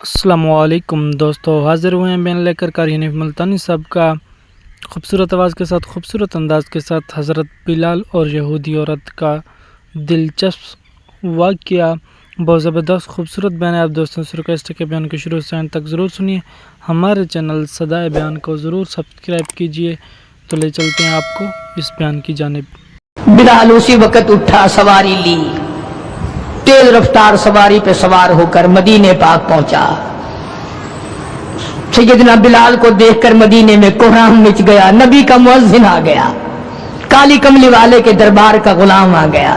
अस्सलाम वालेकुम दोस्तों, हाज़िर हुए हैं बयान लेकर कारी हनीफ मुल्तानी साहब का खूबसूरत आवाज़ के साथ, खूबसूरत अंदाज के साथ हज़रत बिलाल और यहूदी औरत का दिलचस्प वाक़या। बहुत ज़बरदस्त खूबसूरत बयान है। आप दोस्तों से रिक्वेस्ट है कि बयान को शुरू से अंत तक ज़रूर सुनिए। हमारे चैनल सदाए बयान को ज़रूर सब्सक्राइब कीजिए। तो ले चलते हैं आपको इस बयान की जानिब। बिलाल उसी वक़्त उठा, सवारी ली, तेज रफ्तार सवारी पे सवार होकर मदीने पाक पहुंचा। सैयदना बिलाल को देखकर मदीने में कोहराम मच गया। नबी का मुअज्जिन आ गया, काली कमली वाले के दरबार का गुलाम आ गया।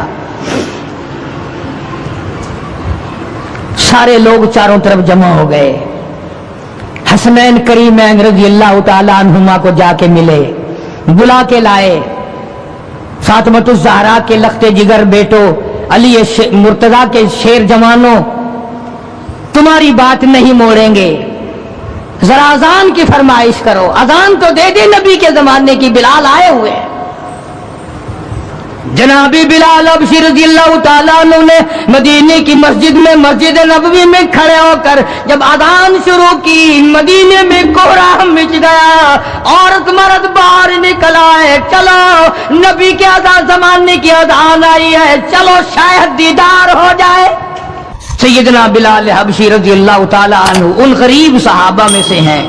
सारे लोग चारों तरफ जमा हो गए। हसनैन करीमैन रज़ी अल्लाह तआला अन्हुमा को जाके मिले, बुला के लाए। फातिमा ज़हरा के लख्ते जिगर बेटो, अली मुर्तजा के शेर जवानों, तुम्हारी बात नहीं मोड़ेंगे, जरा अजान की फरमाइश करो। अजान तो दे दे, नबी के जमाने की बिलाल आए हुए हैं। जनाबी बिलाल अबशी रज़ियल्लाहु ताला अन्हु ने मदीने की मस्जिद में, मस्जिद नबवी में खड़े होकर जब अजान शुरू की, मदीने में कोहराम मच गया। औरत मर्द बाहर निकल आए। चलो, नबी के अजान जमाने की अजान आई है, चलो शायद दीदार हो जाए। सैयदना बिलाल हबशी रज़ियल्लाहु ताला अन्हु उन गरीब सहाबा में से हैं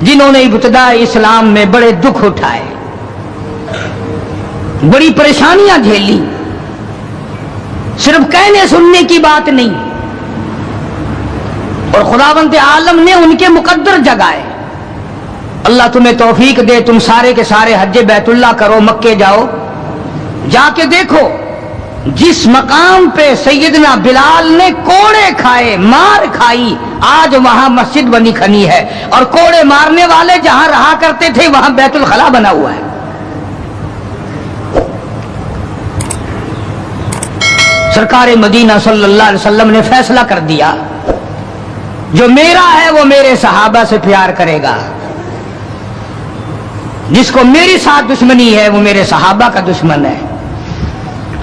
जिन्होंने इब्तिदा इस्लाम में बड़े दुख उठाए, बड़ी परेशानियां झेली। सिर्फ कहने सुनने की बात नहीं, और खुदावंद आलम ने उनके मुकद्दर जगाए। अल्लाह तुम्हें तौफीक दे, तुम सारे के सारे हज्जे बैतुल्लाह करो, मक्के जाओ, जाके देखो जिस मकाम पे सैयदना बिलाल ने कोड़े खाए, मार खाई, आज वहां मस्जिद बनी खनी है। और कोड़े मारने वाले जहां रहा करते थे वहां बैतुल खला बना हुआ है। सरकार मदीना सल्लल्लाहु अलैहि वसल्लम ने फैसला कर दिया, जो मेरा है वो मेरे सहाबा से प्यार करेगा, जिसको मेरे साथ दुश्मनी है वो मेरे सहाबा का दुश्मन है।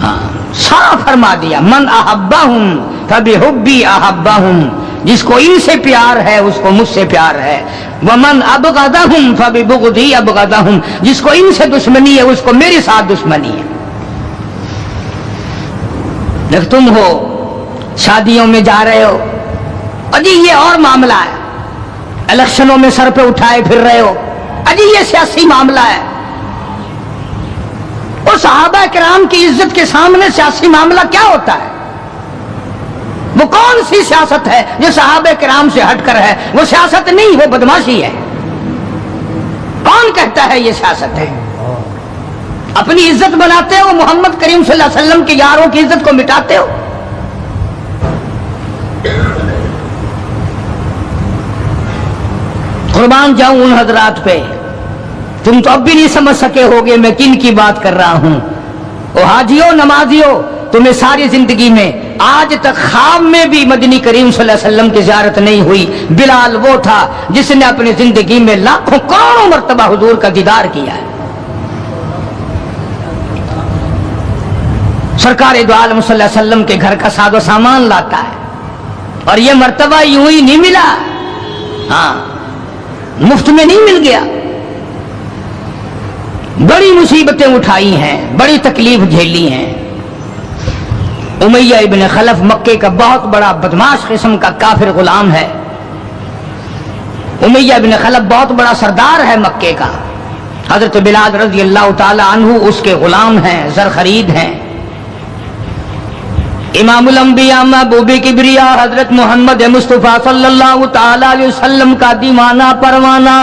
हाँ, साफ फरमा दिया, मन अहब्बाहुम फबिहुब्बी अहब्बाहुम, जिसको इनसे प्यार है उसको मुझसे प्यार है। वमन अबगदहुम फबिबुगदी अबगदहुम, जिसको इनसे दुश्मनी है उसको मेरे साथ दुश्मनी है। जब तुम हो शादियों में जा रहे हो, अजी ये और मामला है, इलेक्शनों में सर पे उठाए फिर रहे हो, अजी ये सियासी मामला है। और सहाबा किराम की इज्जत के सामने सियासी मामला क्या होता है? वो कौन सी सियासत है जो सहाबा किराम से हटकर है? वो सियासत नहीं, वो बदमाशी है। कौन कहता है ये सियासत है? अपनी इज्जत बनाते हो, मोहम्मद करीम सल्लल्लाहु अलैहि वसल्लम के यारों की इज्जत को मिटाते हो। कुर्बान जाऊं उन हजरात पे, तुम तो अब भी नहीं समझ सके होगे मैं किन की बात कर रहा हूं। ओ हाजियो, नमाजियो, तुम्हें सारी जिंदगी में आज तक ख्वाब में भी मदनी करीम सल्लल्लाहु अलैहि वसल्लम की ज़ियारत नहीं हुई। बिलाल वो था जिसने अपनी जिंदगी में लाखों करोड़ों मर्तबा हुजूर का दीदार किया है। सरकार दो आलम सल्लल्लाहु अलैहि वसल्लम के घर का सादो सामान लाता है, और यह मर्तबा यूं ही नहीं मिला। हाँ, मुफ्त में नहीं मिल गया। बड़ी मुसीबतें उठाई हैं, बड़ी तकलीफ झेली हैं। उमैया इब्न खलफ मक्के का बहुत बड़ा बदमाश किस्म का काफिर गुलाम है। उमैया इब्न खलफ बहुत बड़ा सरदार है मक्के का। हजरत बिलाल रज़ी अल्लाह ताला अन्हु उसके गुलाम हैं, जर खरीद हैं। इमामुल अंबिया महबूबे किबरिया हजरत मोहम्मद मुस्तफा सल्लल्लाहु ताला अलैहि वसल्लम का दीवाना परवाना,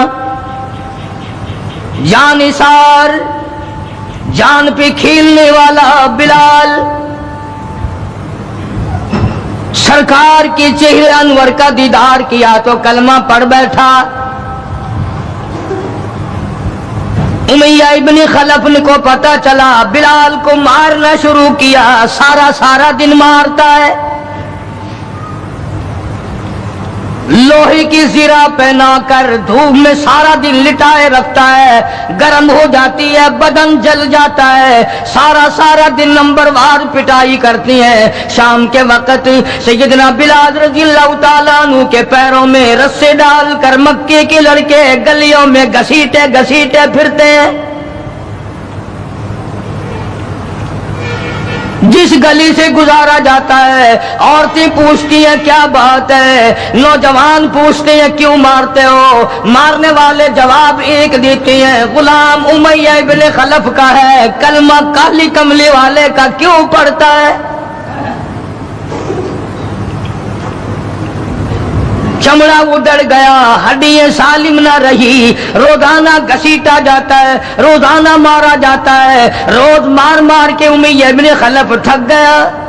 जान निसार, जान पे खेलने वाला बिलाल, सरकार के चेहरे अनवर का दीदार किया तो कलमा पढ़ बैठा। उमैया इब्न खलफ को पता चला, बिलाल को मारना शुरू किया। सारा दिन मारता है। लोहे की जीरा पहना कर धूप में सारा दिन लिटाए रखता है, गर्म हो जाती है, बदन जल जाता है, सारा दिन नंबरवार पिटाई करती है। शाम के वक्त सैयदना बिलाल रज़ियल्लाहु ताला अन्हु के पैरों में रस्से डालकर मक्के के लड़के गलियों में घसीटे घसीटे फिरते हैं। जिस गली से गुजारा जाता है औरतें पूछती हैं क्या बात है, नौजवान पूछते हैं क्यों मारते हो, मारने वाले जवाब एक देते हैं, गुलाम उमैया इब्न खलफ का है, कलमा काली कमली वाले का क्यों पड़ता है। चमड़ा उधड़ गया, हड्डियां सालिम न रही, रोजाना घसीटा जाता है, रोजाना मारा जाता है, रोज मार मार के उमैया इब्न खलफ थक गया।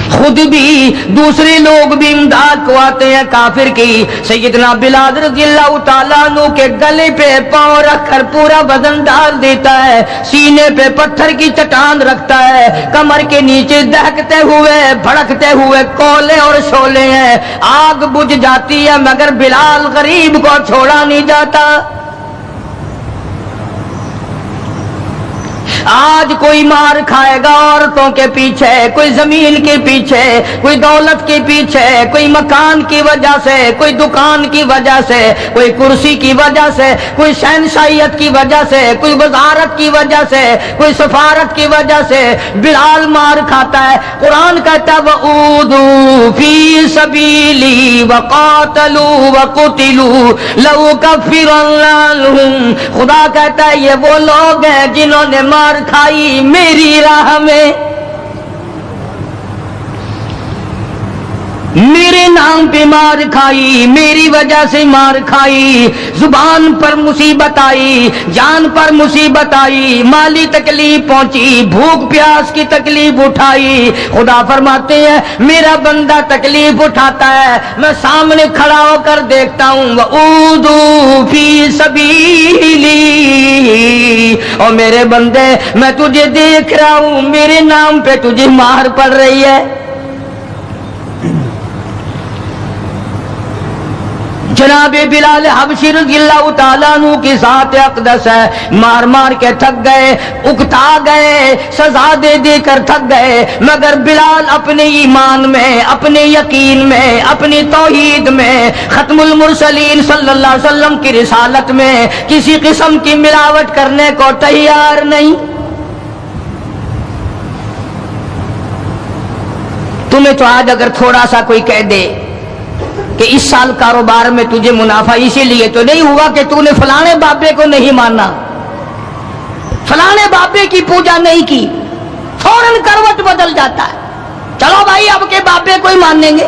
खुद भी दूसरे लोग भी इमदाद को आते हैं काफिर की। सैयदना बिलाल रज़ियल्लाहु ताला अन्हु के गले पे पांव रखकर पूरा बदन डाल देता है, सीने पे पत्थर की चट्टान रखता है, कमर के नीचे दहकते हुए भड़कते हुए कोयले और शोले हैं, आग बुझ जाती है मगर बिलाल गरीब को छोड़ा नहीं जाता। आज कोई मार खाएगा औरतों के पीछे, कोई जमीन के पीछे, कोई दौलत के पीछे, कोई मकान की वजह से, कोई दुकान की वजह से, कोई कुर्सी की वजह से, कोई शहनशाहियत की वजह से, कोई वजारत की वजह से, कोई सफारत की वजह से बिलाल मार खाता है। कुरान कहता है वऊदू फी सबीली वकातलू वकुतिलू लौ कफिरन्नहुम। खुदा कहता है ये वो लोग हैं जिन्होंने मार खाई मेरी राह में, मेरे नाम पे मार खाई, मेरी वजह से मार खाई, जुबान पर मुसीबत आई, जान पर मुसीबत आई, माली तकलीफ पहुंची, भूख प्यास की तकलीफ उठाई। खुदा फरमाते हैं मेरा बंदा तकलीफ उठाता है, मैं सामने खड़ा होकर देखता हूं वऊदू फी सबीली, और मेरे बंदे मैं तुझे देख रहा हूं, मेरे नाम पे तुझे मार पड़ रही है। जनाबे बिलाल हबशी रज़ियल्लाहु ताला अन्हु की ज़ात अक़दस है, मार मार के थक गए, उकता गए, सजा दे दे कर थक गए, मगर बिलाल अपने ईमान में, अपने यकीन में, अपनी तौहीद में, खत्मुल मुरसलीन सल्लल्लाहु अलैहि वसल्लम की रिसालत में किसी किस्म की मिलावट करने को तैयार नहीं। तुम्हें तो आज अगर थोड़ा सा कोई कह दे कि इस साल कारोबार में तुझे मुनाफा इसीलिए तो नहीं हुआ कि तूने फलाने बाबे को नहीं माना, फलाने बाबे की पूजा नहीं की, फौरन करवट बदल जाता है, चलो भाई अब के बाबे को ही मानेंगे।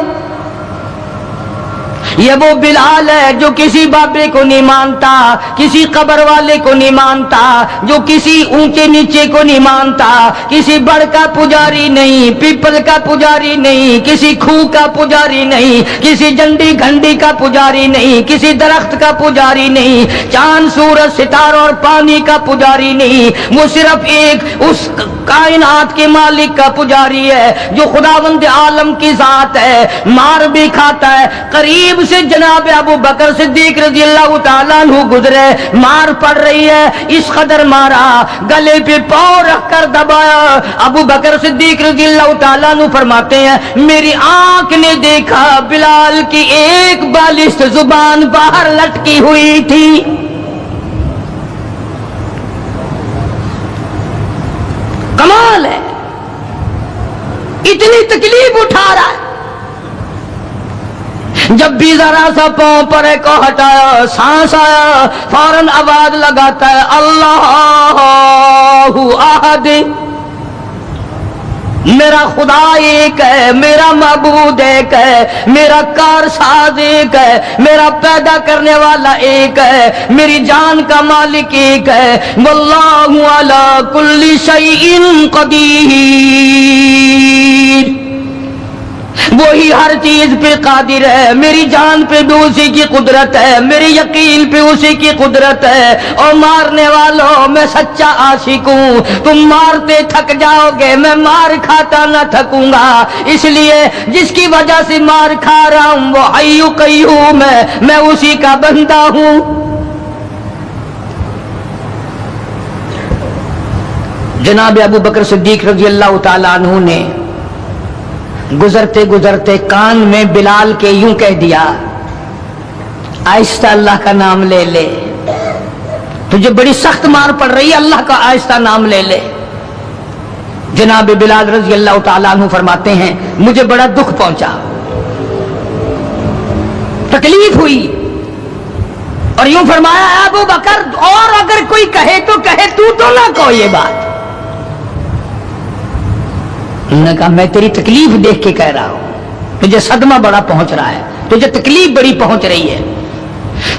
ये वो बिलाल है जो किसी बाबे को नहीं मानता, किसी कब्र वाले को नहीं मानता, जो किसी ऊंचे नीचे को नहीं मानता, किसी बड़ का पुजारी नहीं, पीपल का पुजारी नहीं, किसी खूह का पुजारी नहीं, किसी झंडी घंटी का पुजारी नहीं, किसी दरख्त का पुजारी नहीं, चांद सूरज सितारों और पानी का पुजारी नहीं, वो सिर्फ एक उस कायनात के मालिक का पुजारी है जो खुदावंद आलम की जात है। मार भी खाता है, करीब से जनाब अबू बकर सिद्दीक रज़ियल्लाहु ताला अन्हु गुजरे, मार पड़ रही है, इस कदर मारा, गले पे पांव रखकर दबाया। अबू बकर सिद्दीक रज़ियल्लाहु ताला अन्हु फरमाते हैं मेरी आंख ने देखा बिलाल की एक बालिश जुबान बाहर लटकी हुई थी। कमाल है, इतनी तकलीफ उठा रहा है। जब भी जरा सा पांव परे को हटाया, सांस आया, फौरन आवाज लगाता है अल्लाहु अहद, मेरा खुदा एक है, मेरा मबूद एक है, मेरा कारसाज एक है, मेरा पैदा करने वाला एक है, मेरी जान का मालिक एक है। वल्लाहु अला कुल्ली शैइन कदीर, وہی ہر چیز پہ قادر ہے، میری جان پہ بھی اسی کی قدرت ہے، میری یقین پہ اسی کی قدرت ہے۔ اور مارنے والوں میں سچا عاشق ہوں، تم مارتے تھک جاؤ گے، میں مار کھاتا نہ تھکوں گا، اس لیے جس کی وجہ سے مار کھا رہا ہوں وہ حی قیوم ہے، میں اسی کا بندہ ہوں۔ جناب ابو بکر صدیق رضی اللہ تعالیٰ عنہ نے گزرتے گزرتے کان میں بلال کے یوں کہہ دیا، آہستہ اللہ کا نام لے لے، تجھے بڑی سخت مار پڑ رہی ہے، اللہ کا آہستہ نام لے لے۔ جناب بلال رضی اللہ تعالیٰ عنہ فرماتے ہیں مجھے بڑا دکھ پہنچا، تکلیف ہوئی، اور یوں فرمایا ابو بکر اور اگر کوئی کہے تو کہے، تو نہ کہو یہ بات۔ انہوں نے کہا میں تیری تکلیف دیکھ کے کہہ رہا ہوں، تجھے صدمہ بڑا پہنچ رہا ہے، تجھے تکلیف بڑی پہنچ رہی ہے۔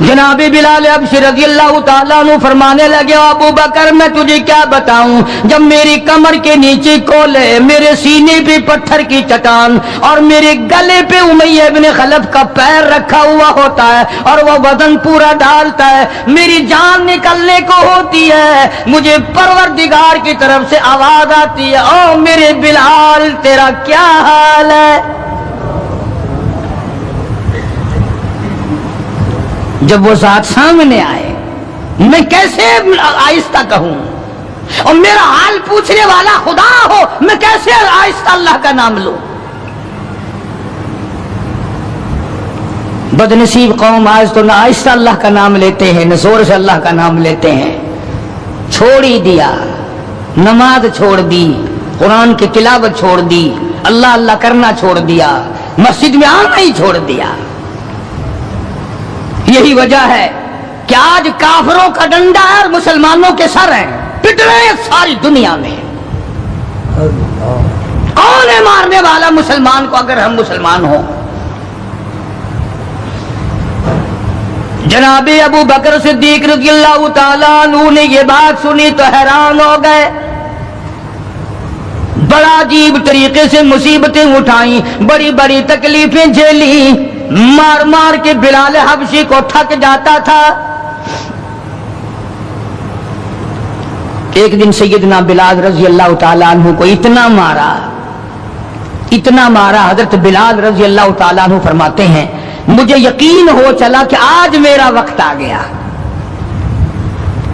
جناب بلال حبشی رضی اللہ تعالیٰ عنہ فرمانے لگے ابو بکر میں تجھے کیا بتاؤں، جب میری کمر کے نیچے کولے، میرے سینے پہ پتھر کی چٹان اور میرے گلے پہ امیہ ابن خلف کا پیر رکھا ہوا ہوتا ہے اور وہ وزن پورا ڈالتا ہے، میری جان نکلنے کو ہوتی ہے، مجھے پروردگار کی طرف سے آواز آتی ہے او میرے بلال تیرا کیا حال ہے۔ جب وہ ذات سامنے آئے میں کیسے آہستہ کہوں، اور میرا حال پوچھنے والا خدا ہو میں کیسے آہستہ اللہ کا نام لوں۔ بدنصیب قوم آج تو نہ آہستہ اللہ کا نام لیتے ہیں نہ زور سے اللہ کا نام لیتے ہیں، چھوڑ ہی دیا، نماز چھوڑ دی، قرآن کی تلاوت چھوڑ دی، اللہ اللہ کرنا چھوڑ دیا، مسجد میں آنا ہی چھوڑ دیا۔ یہی وجہ ہے کہ آج کافروں کا ڈنڈا ہے اور مسلمانوں کے سر ہیں، پٹ رہے ہیں ساری دنیا میں۔ کون ہے مارنے والا مسلمان کو اگر ہم مسلمان ہوں؟ جناب ابو بکر صدیق رضی اللہ تعالیٰ عنہ نے یہ بات سنی تو حیران ہو گئے، بڑا عجیب طریقے سے مصیبتیں اٹھائیں، بڑی بڑی تکلیفیں جھیلیں، مار مار کے بلال حبشی کو تھک جاتا تھا۔ ایک دن سیدنا بلال رضی اللہ تعالیٰ عنہ کو اتنا مارا حضرت بلال رضی اللہ تعالیٰ عنہ فرماتے ہیں مجھے یقین ہو چلا کہ آج میرا وقت آ گیا،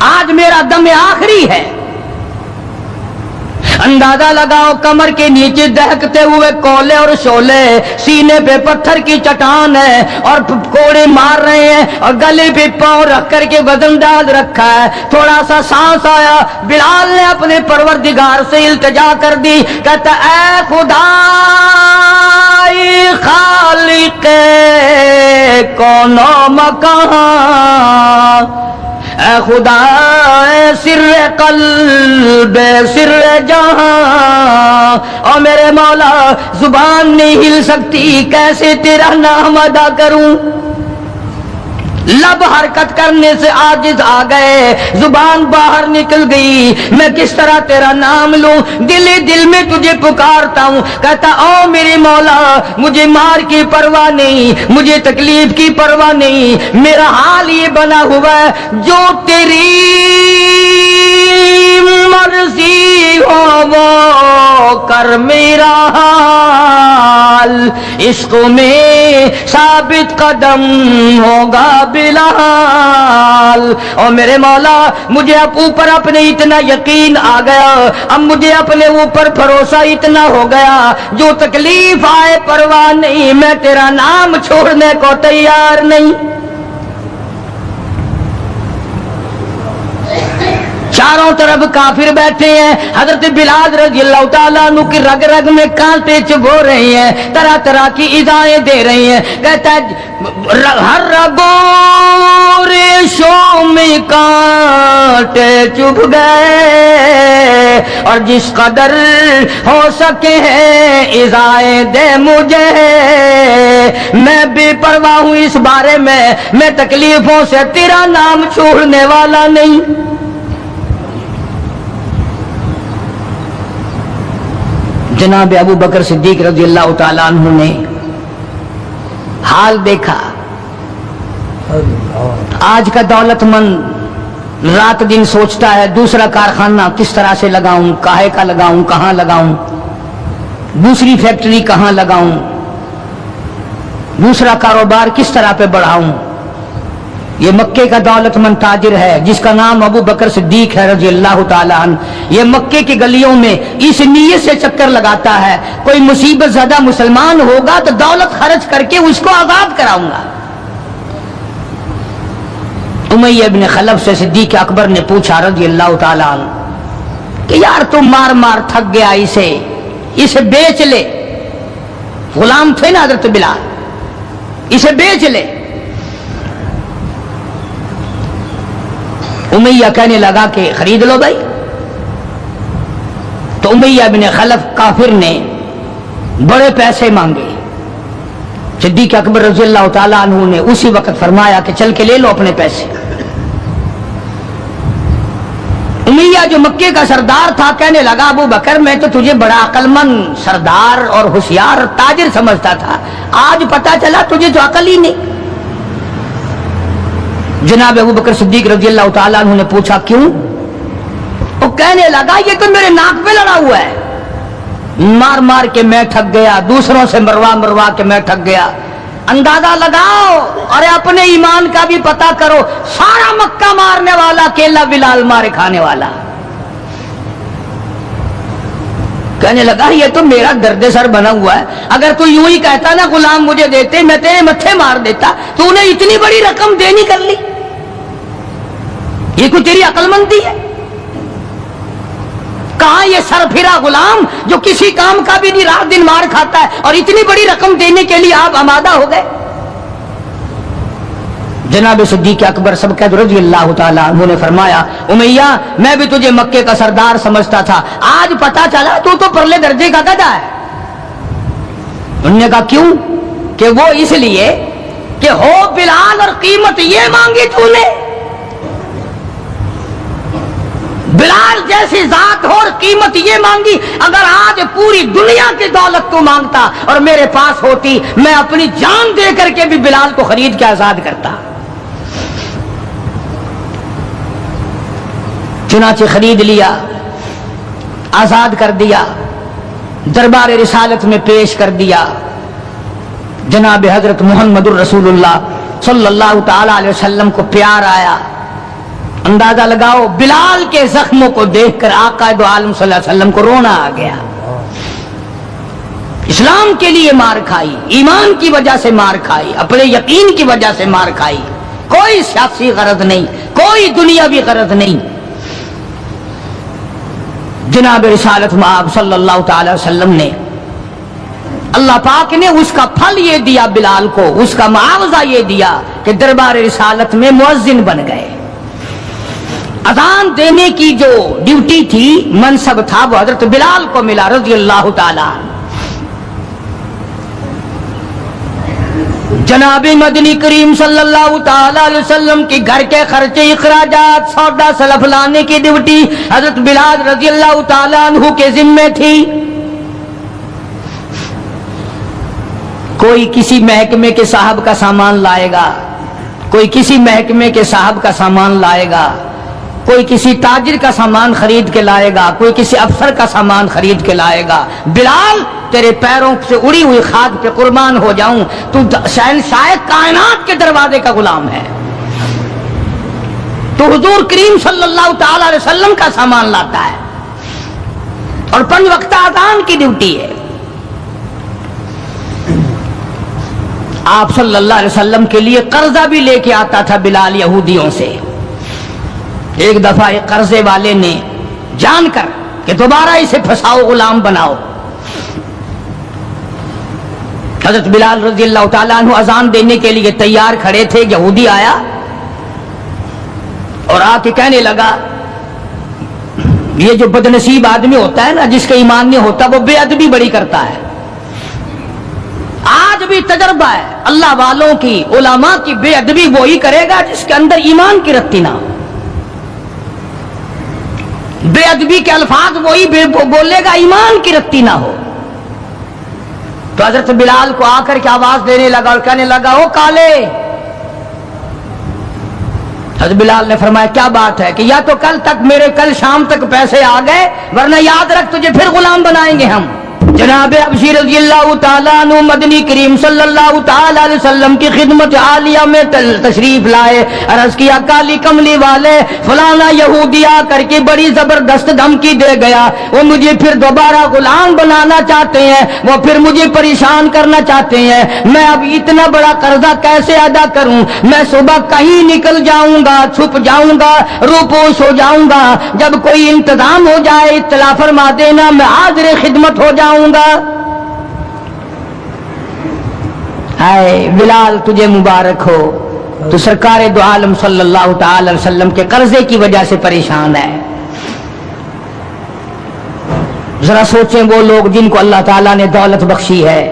آج میرا دم آخری ہے۔ اندازہ لگاؤ کمر کے نیچے دہکتے ہوئے کولے اور شولے، سینے پہ پتھر کی چٹان ہے اور کوڑے مار رہے ہیں اور گلے پہ پاؤں رکھ کر کے وزن ڈال رکھا ہے۔ تھوڑا سا سانس آیا، بلال نے اپنے پروردگار سے التجا کر دی، کہتا اے خدا خالق کون و مکان، اے خدا سر قلب سر جہاں، اور میرے مولا زبان نہیں ہل سکتی، کیسے تیرا نام ادا کروں، لب حرکت کرنے سے عاجز آ گئے، زبان باہر نکل گئی، میں کس طرح تیرا نام لوں، دل ہی دل میں تجھے پکارتا ہوں۔ کہتا او میرے مولا مجھے مار کی پرواہ نہیں، مجھے تکلیف کی پرواہ نہیں، میرا حال یہ بنا ہوا ہے جو تیری مرضی ہو وہ کر میرا حال، عشق میں ثابت قدم ہوگا بلال۔ اور میرے مولا مجھے اب اوپر اپنے اتنا یقین آ گیا، اب مجھے اپنے اوپر بھروسہ اتنا ہو گیا، جو تکلیف آئے پرواہ نہیں، میں تیرا نام چھوڑنے کو تیار نہیں۔ چاروں طرف کافر بیٹھے ہیں، حضرت بلال رضی اللہ تعالیٰ عنہ کی رگ رگ میں کانٹے چبھو رہے ہیں، طرح طرح کی ایذائیں دے رہی ہیں۔ کہتا ہے ہر رگوں ریشوں میں کانٹے چبھ گئے، اور جس قدر ہو سکے ہیں ایذائیں دے مجھے، میں بے پرواہ ہوں اس بارے میں تکلیفوں سے تیرا نام چھوڑنے والا نہیں۔ جناب ابو بکر صدیق رضی اللہ تعالیٰ عنہ نے हाल देखा। आज का दौलतमंद रात दिन सोचता है दूसरा कारखाना किस तरह से लगाऊं, काहे का लगाऊं, कहां लगाऊं, दूसरी फैक्ट्री कहां लगाऊं, दूसरा कारोबार किस तरह पे बढ़ाऊं। ये मक्के का दौलतमंद ताजिर है जिसका नाम अबू बकर सिद्दीक है रजी अल्लाह ताला अन्हु। ये मक्के की गलियों में इस नीयत से चक्कर लगाता है कोई मुसीबत ज़्यादा मुसलमान होगा तो दौलत खर्च करके उसको आजाद कराऊंगा। उमैया इब्न खलफ से सिद्दीक अकबर ने पूछा रजी अल्लाह ताला अन्हु कि यार तुम मार मार थक गया, इसे बेच ले। गुलाम थे ना हजरत बिलाल, इसे बेच ले। उमैया कहने लगा कि खरीद लो भाई। तो उमैया बिन खलफ काफिर ने बड़े पैसे मांगे। सिद्दीक अकबर रज़ी अल्लाह ताला अन्हु ने उसी वक्त फरमाया कि चल के ले लो अपने पैसे। उमैया जो मक्के का सरदार था कहने लगा अबू बकर मैं तो तुझे बड़ा अक्लमंद सरदार और होशियार ताजिर समझता था, आज पता चला तुझे तो अकल ही नहीं। जनाब अबू बकर सिद्दीक रज़ी अल्लाह ताला अन्हु ने पूछा क्यों? वो कहने लगा ये तो मेरे नाक पे लड़ा हुआ है, मार मार के मैं थक गया, दूसरों से मरवा मरवा के मैं थक गया। अंदाजा लगाओ और अपने ईमान का भी पता करो, सारा मक्का मारने वाला अकेला बिलाल मारे खाने वाला। कहने लगा ये तो मेरा दर्द सर बना हुआ है, अगर तू यूं ही कहता ना गुलाम मुझे देते मैं तेरे मत्थे मार देता, तो उन्हें इतनी बड़ी रकम देनी कर ली, ये कोई तेरी अक्लमंदी है? कहां ये सरफिरा गुलाम जो किसी काम का भी नहीं, रात दिन मार खाता है और इतनी बड़ी रकम देने के लिए आप आमादा हो गए। जनाब सिद्दीक अकबर सबकत रज़ी अल्लाह ताला अन्हु ने फरमाया उमैया मैं भी तुझे मक्के का सरदार समझता था, आज पता चला तू तो परले दर्जे का गधा है। उन्होंने कहा क्यों? कि वो इसलिए कि हो बिलाल और कीमत ये मांगी तूने, बिलाल जैसी जात हो और कीमत ये मांगी। अगर आज पूरी दुनिया की दौलत तू मांगता और मेरे पास होती, मैं अपनी जान दे करके भी बिलाल को खरीद के आजाद करता। चुनाचे खरीद लिया, आजाद कर दिया, दरबार रिसालत में पेश कर दिया। जनाब हजरत मुहम्मदुर रसूलुल्लाह सल्लल्लाहु ताला अलैहि वसल्लम को प्यार आया। अंदाजा लगाओ बिलाल के जख्मों को देखकर आका दो आलम सल्लल्लाहु अलैहि वसल्लम को रोना आ गया। इस्लाम के लिए मार खाई, ईमान की वजह से मार खाई, अपने यकीन की वजह से मार खाई, कोई सियासी गरज नहीं, कोई दुनियावी गरज नहीं। जनाब रिसालत मआब सल्लल्लाहु ताला अलैहि वसल्लम ने, अल्लाह पाक ने उसका फल ये दिया बिलाल को, उसका मुआवजा ये दिया कि दरबार रिसालत में मुअज्जिन बन गए। अजान देने की जो ड्यूटी थी, मनसब था, वो हजरत बिलाल को मिला रज़ी अल्लाह ताला। जनाब मदनी करीम सल्लल्लाहु ताला अलैहि वसल्लम के घर के खर्चे इखराजात सौदा सलफ लाने की ड्यूटी हजरत बिलाल रज़ी अल्लाह ताला अन्हु के जिम्मे थी। कोई किसी महकमे के साहब का सामान लाएगा, कोई किसी महकमे के साहब का सामान लाएगा, कोई किसी ताजिर का सामान खरीद के लाएगा, कोई किसी अफसर का सामान खरीद के लाएगा। बिलाल तेरे पैरों से उड़ी हुई खाक पे कुर्बान हो जाऊं, तू शहंशाह कायनात के दरवाजे का गुलाम है, तो हुजूर करीम सल्लल्लाहु ताला अलैहि वसल्लम का सामान लाता है और 5 वक्त अज़ान की ड्यूटी है। आप सल्लल्लाहु अलैहि वसल्लम के लिए कर्जा भी लेके आता था बिलाल यहूदियों से। एक दफा एक कर्जे वाले ने जानकर कि दोबारा इसे फंसाओ, गुलाम बनाओ, हजरत बिलाल रज़ी अल्लाह ताला अन्हु अजान देने के लिए तैयार खड़े थे। यहूदी आया और आके कहने लगा ये जो बदनसीब आदमी होता है ना, जिसका ईमान नहीं होता, वो बेअदबी बड़ी करता है। आज भी तजर्बा है अल्लाह वालों की, उलमा की, बेअदबी वही करेगा जिसके अंदर ईमान की रत्ती ना हो। बेअदबी के अल्फाज वही बोलेगा ईमान की रत्ती ना हो। تو حضرت بلال کو آ کر کے آواز دینے لگا اور کہنے لگا او کالے. حضرت بلال نے فرمایا کیا بات ہے؟ کہ یا تو کل شام تک پیسے آ گئے ورنہ یاد رکھ تجھے پھر غلام بنائیں گے ہم. جناب حبشی رضی اللہ تعالیٰ عنہ مدنی کریم صلی اللہ تعالیٰ علیہ وسلم کی خدمت عالیہ میں تشریف لائے. عرض کیا کالی کملی والے فلانا یہودی آ کر کے بڑی زبردست دھمکی دے گیا, وہ مجھے پھر دوبارہ غلام بنانا چاہتے ہیں, وہ پھر مجھے پریشان کرنا چاہتے ہیں. میں اب اتنا بڑا قرضہ کیسے ادا کروں؟ میں صبح کہیں نکل جاؤں گا, چھپ جاؤں گا, روپوش ہو جاؤں گا. جب کوئی انتظام ہو جائے اطلاع فرما دینا, میں حاضر خدمت ہو جاؤں گا. اے بلال تجھے مبارک ہو, تو سرکار دو عالم صلی اللہ تعالی علیہ وسلم کے قرضے کی وجہ سے پریشان ہے. ذرا سوچیں وہ لوگ جن کو اللہ تعالیٰ نے دولت بخشی ہے,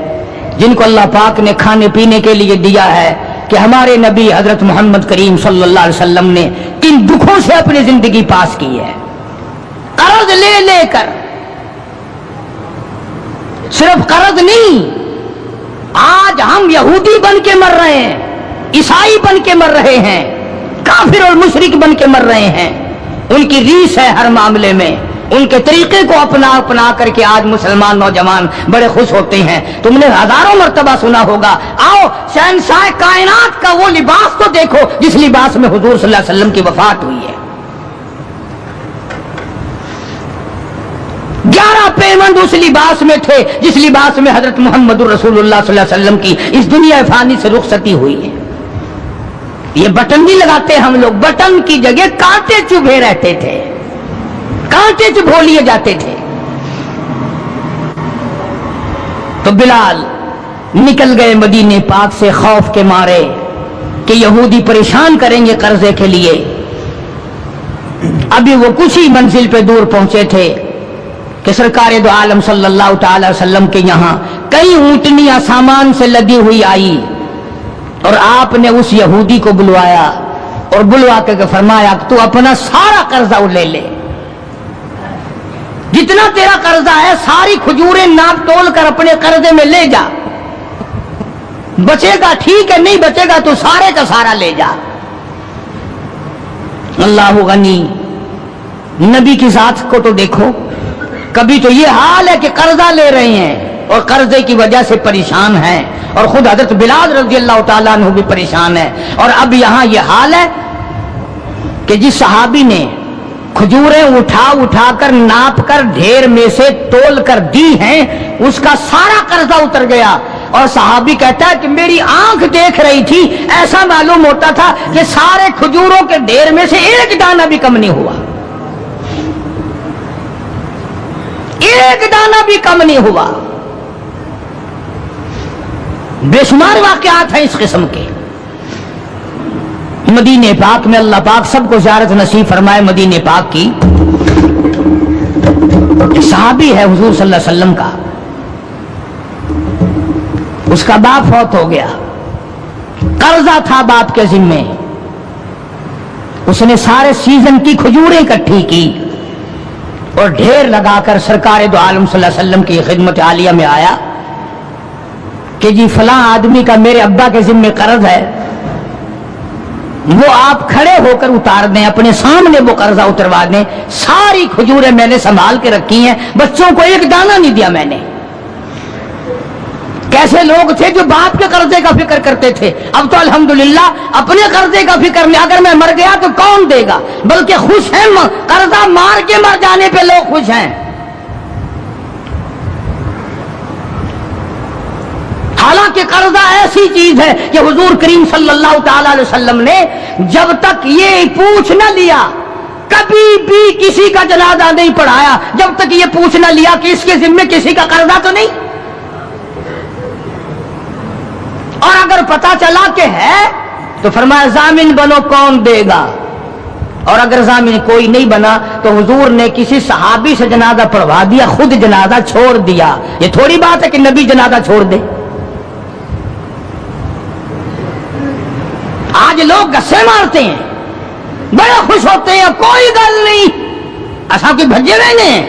جن کو اللہ پاک نے کھانے پینے کے لیے دیا ہے, کہ ہمارے نبی حضرت محمد کریم صلی اللہ علیہ وسلم نے کن دکھوں سے اپنی زندگی پاس کی ہے, قرض لے لے کر. صرف قرض نہیں, آج ہم یہودی بن کے مر رہے ہیں, عیسائی بن کے مر رہے ہیں, کافر اور مشرک بن کے مر رہے ہیں. ان کی ریس ہے ہر معاملے میں, ان کے طریقے کو اپنا کر کے آج مسلمان نوجوان بڑے خوش ہوتے ہیں. تم نے ہزاروں مرتبہ سنا ہوگا, آؤ شہنشاہ کائنات کا وہ لباس تو دیکھو جس لباس میں حضور صلی اللہ علیہ وسلم کی وفات ہوئی ہے. 11 پیمند اس لباس میں تھے جس لباس میں حضرت محمد رسول اللہ صلی اللہ علیہ وسلم کی اس دنیا فانی سے رخصتی ہوئی ہے. یہ بٹن نہیں لگاتے ہم لوگ, بٹن کی جگہ کانٹے چبھے رہتے تھے, کانٹے چبھو لیے جاتے تھے. تو بلال نکل گئے مدینے پاک سے خوف کے مارے کہ یہودی پریشان کریں گے قرضے کے لیے. ابھی وہ کچھ ہی منزل پہ دور پہنچے تھے کہ سرکار دو عالم صلی اللہ تعالی وسلم کے یہاں کئی اونٹنیاں سامان سے لدی ہوئی آئی, اور آپ نے اس یہودی کو بلوایا اور بلوا کے فرمایا تو اپنا سارا قرضہ لے لے, جتنا تیرا قرضہ ہے ساری کھجوریں ناپ تول کر اپنے قرضے میں لے جا, بچے گا ٹھیک ہے, نہیں بچے گا تو سارے کا سارا لے جا. اللہ غنی, نبی کی ذات کو تو دیکھو, کبھی تو یہ حال ہے کہ قرضہ لے رہے ہیں اور قرضے کی وجہ سے پریشان ہیں, اور خود حضرت بلال رضی اللہ تعالیٰ عنہ بھی پریشان ہے. اور اب یہاں یہ حال ہے کہ جس صحابی نے کھجوریں اٹھا کر ناپ کر ڈھیر میں سے تول کر دی ہیں اس کا سارا قرضہ اتر گیا. اور صحابی کہتا ہے کہ میری آنکھ دیکھ رہی تھی, ایسا معلوم ہوتا تھا کہ سارے کھجوروں کے ڈھیر میں سے ایک دانہ بھی کم نہیں ہوا, ایک دانہ بھی کم نہیں ہوا. بے شمار واقعات ہیں اس قسم کے. مدینے پاک میں اللہ پاک سب کو زیارت نصیب فرمائے. مدینے پاک کی صحابی ہے حضور صلی اللہ علیہ وسلم کا, اس کا باپ فوت ہو گیا, قرضہ تھا باپ کے ذمے. اس نے سارے سیزن کی کھجوریں اکٹھی کی اور ڈھیر لگا کر سرکار دو عالم صلی اللہ علیہ وسلم کی خدمت عالیہ میں آیا کہ جی فلاں آدمی کا میرے ابا کے ذمے قرض ہے, وہ آپ کھڑے ہو کر اتار دیں, اپنے سامنے وہ قرضہ اتروا دیں. ساری کھجوریں میں نے سنبھال کے رکھی ہیں, بچوں کو ایک دانہ نہیں دیا میں نے. کیسے لوگ تھے جو باپ کے قرضے کا فکر کرتے تھے, اب تو الحمدللہ اپنے قرضے کا فکر نہیں. اگر میں مر گیا تو کون دے گا, بلکہ خوش ہیں, قرضہ مار کے مر جانے پہ لوگ خوش ہیں. حالانکہ قرضہ ایسی چیز ہے کہ حضور کریم صلی اللہ تعالی علیہ وسلم نے جب تک یہ پوچھ نہ لیا, کبھی بھی کسی کا جنازہ نہیں پڑھایا جب تک یہ پوچھ نہ لیا کہ اس کے ذمے کسی کا قرضہ تو نہیں. اور اگر پتا چلا کہ ہے تو فرمایا ضامن بنو, کون دے گا. اور اگر ضامن کوئی نہیں بنا تو حضور نے کسی صحابی سے جنازہ پڑھوا دیا, خود جنازہ چھوڑ دیا. یہ تھوڑی بات ہے کہ نبی جنازہ چھوڑ دے. آج لوگ گسے مارتے ہیں, بڑے خوش ہوتے ہیں, کوئی گل نہیں, ایسا کہ بھجے رہے ہیں.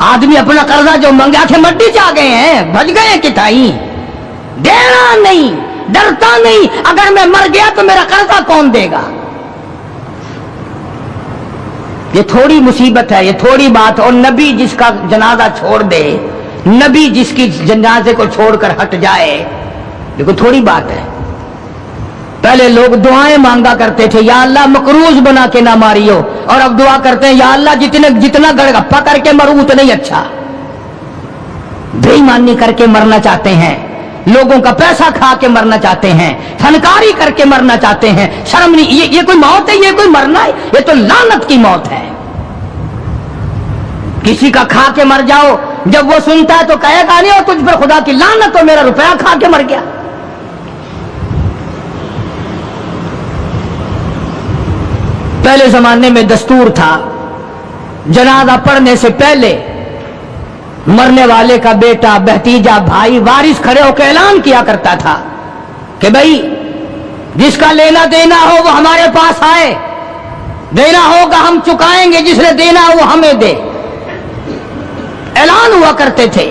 आदमी अपना कर्जा जो मंगा के मट्टी जा गए हैं, भज गए किताई, देना नहीं, डरता नहीं, अगर मैं मर गया तो मेरा कर्जा कौन देगा। ये थोड़ी मुसीबत है, ये थोड़ी बात। और नबी जिसका जनाजा छोड़ दे, नबी जिसकी जनाजे को छोड़कर हट जाए, ये कोई थोड़ी बात है। पहले लोग दुआएं मांगा करते थे, या अल्लाह मकरूज बना के ना मारियो, और अब दुआ करते हैं या अल्लाह जितना गड़गप्पा करके मरूं उतना ही अच्छा। बेईमानी करके मरना चाहते हैं, लोगों का पैसा खा के मरना चाहते हैं, फनकारी करके मरना चाहते हैं। शर्म नहीं, ये कोई मौत है? ये कोई मरना है? ये तो लानत की मौत है। किसी का खा के मर जाओ, जब वो सुनता है तो कहेगा नहीं, और तुझ पर खुदा की लानत हो, मेरा रुपया खा के मर गया। पहले जमाने में दस्तूर था, जनाजा पढ़ने से पहले मरने वाले का बेटा, भतीजा, भाई, वारिस खड़े होकर ऐलान किया करता था कि भाई जिसका लेना देना हो वो हमारे पास आए, देना होगा हम चुकाएंगे, जिसने देना हो वो हमें दे। ऐलान हुआ करते थे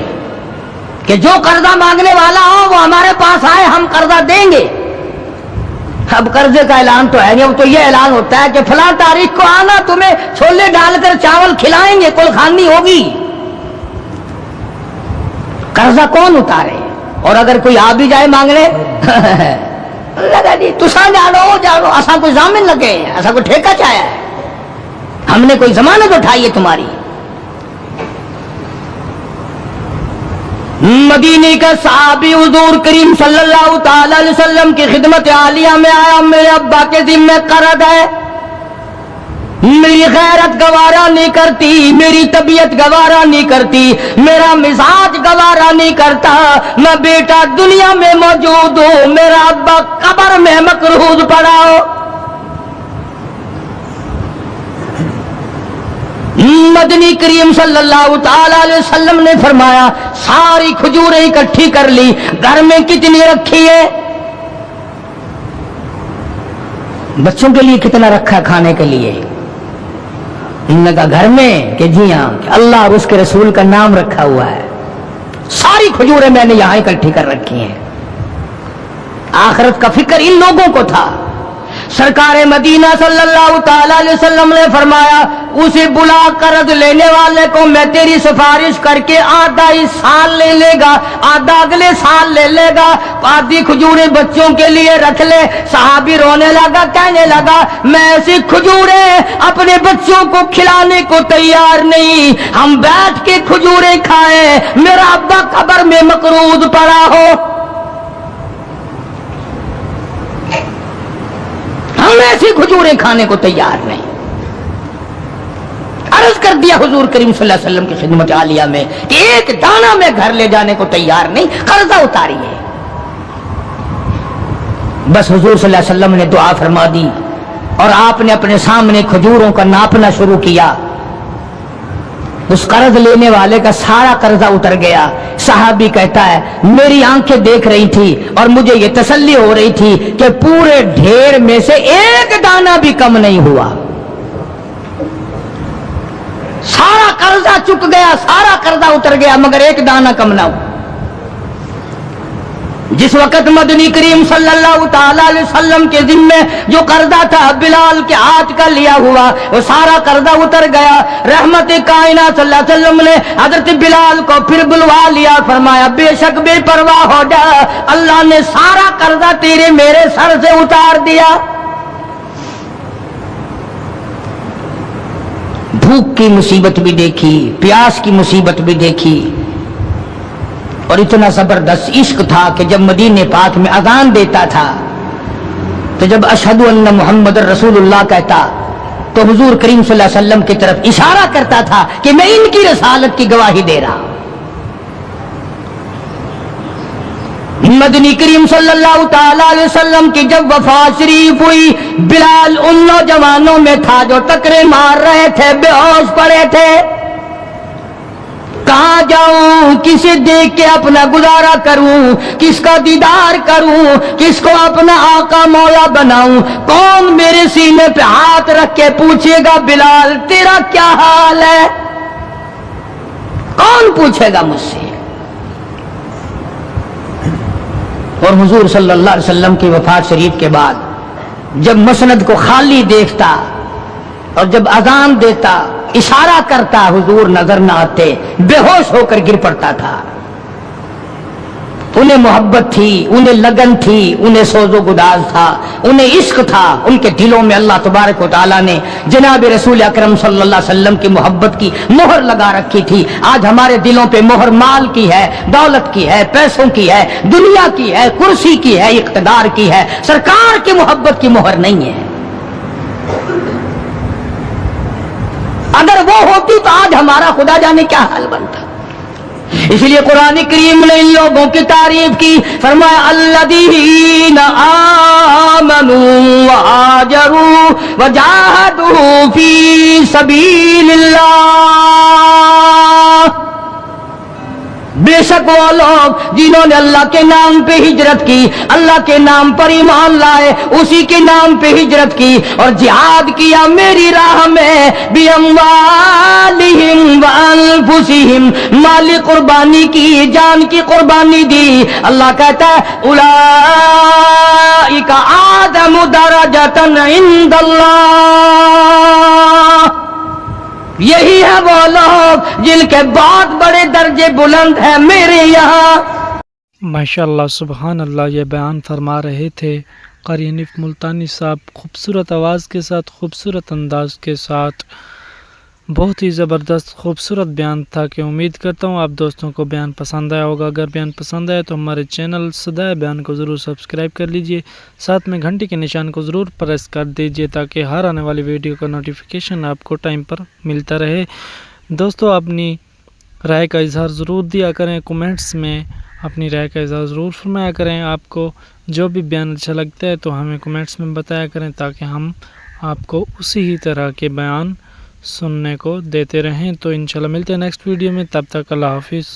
कि जो कर्जा मांगने वाला हो वो हमारे पास आए, हम कर्जा देंगे। अब कर्जे का ऐलान तो है नहीं, अब तो ये ऐलान होता है कि फलां तारीख को आना, तुम्हें छोले डालकर चावल खिलाएंगे, कुलखानी होगी। कर्जा कौन उतारे? और अगर कोई आ भी जाए मांगने लगा जी तुसा जानो असा कोई जामिन लगे, ऐसा कोई ठेका चाया है, हमने कोई जमानत उठाई है तुम्हारी। मदीने का सहाबी हुजूर करीम सल्लल्लाहु ताला अलैहि वसल्लम की खिदमत आलिया में आया, मेरे अब्बा के जिम्मे कर्ज है, मेरी गैरत गवारा नहीं करती, मेरी तबीयत गवारा नहीं करती, मेरा मिजाज गवारा नहीं करता, मैं बेटा दुनिया में मौजूद हूं, मेरा अब्बा कब्र में मकरूज पड़ा हो। मदनी करीम सल्लल्लाहु ताला अलैहि वसल्लम ने फरमाया, सारी खजूरें इकट्ठी कर ली, घर में कितनी रखी है? बच्चों के लिए कितना रखा खाने के लिए? इन्होंने कहा घर में, कि जी हाँ, कि अल्लाह और उसके रसूल का नाम रखा हुआ है, सारी खजूरें मैंने यहां इकट्ठी कर रखी हैं। आखिरत का फिक्र इन लोगों को था। सरकारे मदीना सल्लल्लाहु ताला अलैहि वसल्लम ने फरमाया, उसे बुला कर्ज लेने वाले को मैं तेरी सिफारिश करके आधा इस साल ले लेगा, आधा अगले साल ले लेगा, आधी खजूरें बच्चों के लिए रख ले। सहाबी रोने लगा, कहने लगा, मैं ऐसी खजूरें अपने बच्चों को खिलाने को तैयार नहीं, हम बैठ के खजूरें खाएं, मेरा अब्बा कब्र में मकरूज पड़ा हो। हम ऐसी खजूरें खाने को तैयार नहीं। अर्ज कर दिया हुजूर करीम सल्लल्लाहु अलैहि वसल्लम की खिदमत आलिया में कि एक दाना में घर ले जाने को तैयार नहीं, कर्जा उतारिए। बस हुजूर सल्लल्लाहु अलैहि वसल्लम ने दुआ फरमा दी और आपने अपने सामने खजूरों का नापना शुरू किया। उस कर्ज लेने वाले का सारा कर्जा उतर गया। साहबी कहता है, मेरी आंखें देख रही थी और मुझे ये तसल्ली हो रही थी कि पूरे ढेर में से एक दाना भी कम नहीं हुआ। सारा कर्जा चुक गया, सारा कर्जा उतर गया, मगर एक दाना कम ना हुआ। जिस वक्त मदनी करीम सल्लल्लाहु ताला अलैहि वसल्लम के जिम्मे जो कर्जा था बिलाल के हाथ का लिया हुआ, वो सारा कर्जा उतर गया। रहमत कायनात सल्लल्लाहु अलैहि वसल्लम ने हजरत बिलाल को फिर बुलवा लिया, फरमाया, बेशक बेपरवाह हो जा, अल्लाह ने सारा कर्जा तेरे मेरे सर से उतार दिया। भूख की मुसीबत भी देखी, प्यास की मुसीबत भी देखी, और इतना जबरदस्त इश्क था कि जब मदीने पाक में अजान देता था तो जब अशहदु अन्ना मुहम्मद रसूलुल्लाह कहता तो हुजूर करीम सल्लल्लाहु अलैहि वसल्लम की तरफ इशारा करता था कि मैं इनकी रसालत की गवाही दे रहा हूं। मदनी करीम सल्लल्लाहु ताला अलैहि वसल्लम की जब वफात शरीफ हुई, बिलाल उन नौजवानों में था जो टकरे मार रहे थे, बेहोश पड़े थे। कहां जाऊं, किसे देख के अपना गुजारा करूं, किसका दीदार करूं, किसको अपना आका मौला बनाऊं, कौन मेरे सीने पे हाथ रख के पूछेगा, बिलाल तेरा क्या हाल है? کون پوچھے گا مجھ سے؟ اور حضور صلی اللہ علیہ وسلم کی وفات شریف کے بعد جب مسند کو خالی دیکھتا اور جب اذان دیتا اشارہ کرتا حضور نظر نہ آتے، بے ہوش ہو کر گر پڑتا تھا۔ انہیں محبت تھی، انہیں لگن تھی، انہیں سوز و گداز تھا، انہیں عشق تھا، ان کے دلوں میں اللہ تبارک و تعالیٰ نے جناب رسول اکرم صلی اللہ علیہ وسلم کی محبت کی مہر لگا رکھی تھی۔ آج ہمارے دلوں پہ مہر مال کی ہے، دولت کی ہے، پیسوں کی ہے، دنیا کی ہے، کرسی کی ہے، اقتدار کی ہے، سرکار کی محبت کی مہر نہیں ہے۔ اگر وہ ہوتی تو آج ہمارا خدا جانے کیا حال بنتا۔ اس لیے قرآن کریم نے ان لوگوں کی تعریف کی، فرمایا الذین آمنوا وہاجروا وجاہدوا فی سبیل اللہ، بے شک وہ لوگ جنہوں نے اللہ کے نام پہ ہجرت کی، اللہ کے نام پر ایمان لائے، اسی کے نام پہ ہجرت کی اور جہاد کیا میری راہ میں، بِأَمْوَالِهِمْ وَأَنفُسِهِمْ، مال قربانی کی، جان کی قربانی دی۔ اللہ کہتا ہے اولئک اعظم درجۃ عند اللہ، یہی ہے وہ لوگ جن کے بہت بڑے درجے بلند ہیں میرے یہاں۔ ماشاءاللہ سبحان اللہ، یہ بیان فرما رہے تھے قاری حنیف ملتانی صاحب، خوبصورت آواز کے ساتھ، خوبصورت انداز کے ساتھ، بہت ہی زبردست خوبصورت بیان تھا کہ امید کرتا ہوں آپ دوستوں کو بیان پسند آیا ہوگا۔ اگر بیان پسند آیا تو ہمارے چینل صدائے بیان کو ضرور سبسکرائب کر لیجئے، ساتھ میں گھنٹی کے نشان کو ضرور پریس کر دیجئے تاکہ ہر آنے والی ویڈیو کا نوٹیفیکیشن آپ کو ٹائم پر ملتا رہے۔ دوستو اپنی رائے کا اظہار ضرور دیا کریں، کومنٹس میں اپنی رائے کا اظہار ضرور فرمایا کریں۔ آپ کو جو بھی بیان اچھا لگتا ہے تو ہمیں کومنٹس میں بتایا کریں تاکہ ہم آپ کو اسی ہی طرح کے بیان سننے کو دیتے رہیں۔ تو انشاءاللہ ملتے ہیں نیکسٹ ویڈیو میں، تب تک اللہ حافظ۔